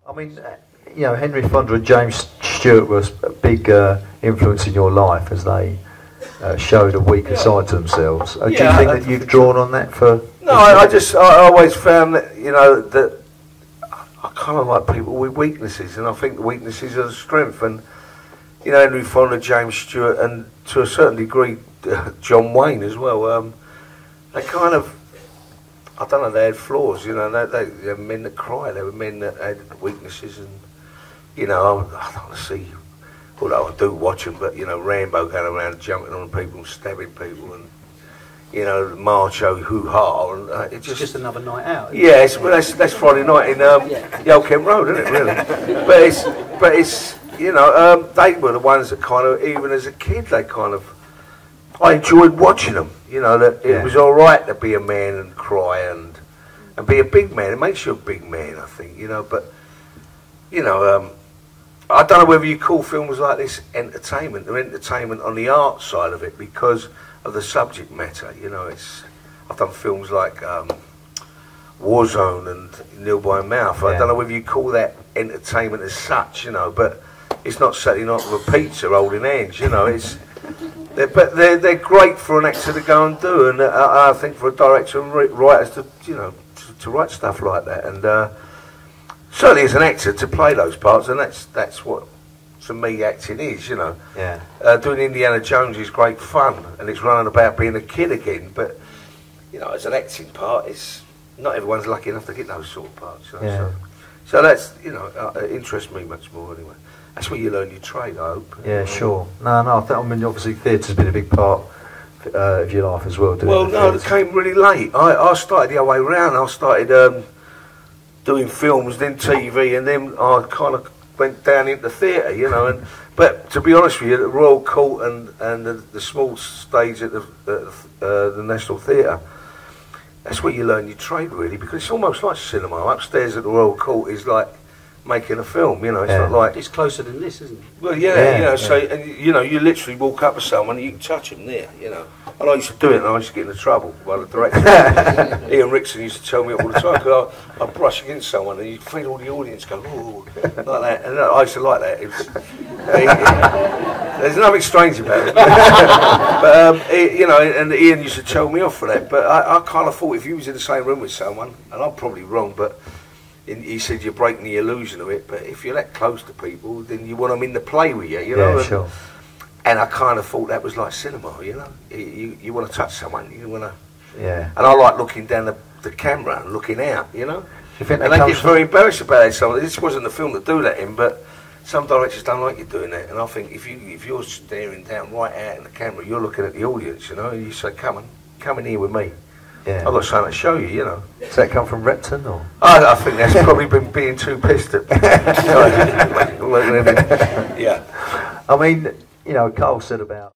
I mean, you know, Henry Fonda and James Stewart was a big influence in your life as they showed a weaker side to themselves. Do you think that you've drawn on that for? No, I always found that, you know, that I kind of like people with weaknesses, and I think the weaknesses are the strength. And you know, Henry Fonda, James Stewart, and to a certain degree, John Wayne as well. They kind of, I don't know, they had flaws. You know, they were men that cry. They were men that had weaknesses, and you know, I don't see. Although I do watch them, but you know, Rambo going around jumping on people and stabbing people, and you know, macho hoo-ha, and it's just another night out. Yeah, that's Friday night in Yale Kent Road, isn't it? Really, but it's you know, they were the ones that kind of, even as a kid, they kind of, I enjoyed watching them. You know, that it was all right to be a man and cry and be a big man. It makes you a big man, I think. You know, but you know. I don't know whether you call films like this entertainment. They're entertainment on the art side of it because of the subject matter. You know, I've done films like Warzone and Nil by Mouth. I don't know whether you call that entertainment as such. You know, but it's not Saturday night with a pizza holding hands. You know, but they're great for an actor to go and do, and I think for a director and writers to to write stuff like that. And certainly as an actor to play those parts, and that's what to me acting is, you know. Yeah. Doing Indiana Jones is great fun, and it's running about being a kid again. But you know, as an acting part, it's not everyone's lucky enough to get those sort of parts. You know? Yeah. So that's it interests me much more anyway. That's where you learn your trade, I hope. Yeah, sure. No, I mean obviously theatre's been a big part of your life as well. Well, no, it came really late. I started the other way round. I started. Doing films, then TV, and then I kind of went down into theatre, you know. But to be honest with you, the Royal Court and the small stage at the National Theatre, that's where you learn your trade really, because it's almost like cinema. Upstairs at the Royal Court is like making a film, you know. It's not like it's closer than this, isn't it? Well, you know. So and, you know, you literally walk up to someone and you can touch them there, you know. And I used to do it, and I used to get into trouble by the director. Ian Rickson used to tell me all the time, because I'd brush against someone, and you'd feel all the audience go, ooh, like that. And I used to like that. There's nothing strange about it. But, you know, and Ian used to tell me off for that. But I kind of thought if you was in the same room with someone, and I'm probably wrong, but he said you're breaking the illusion of it, but if you're that close to people, then you want them in the play with you, you know? Yeah, sure. And I kind of thought that was like cinema, you know. You want to touch someone, you want to. Yeah. And I like looking down the camera and looking out, you know. You think and they get very embarrassed about it. So this wasn't the film to do that in, but some directors don't like you doing that. And I think if you're staring down right out in the camera, you're looking at the audience, you know. And you say, come in here with me. Yeah. I've got something to show you, you know. Does that come from Repton or? I think that's probably been being too pissed at. Yeah. I mean, you know, Carl said about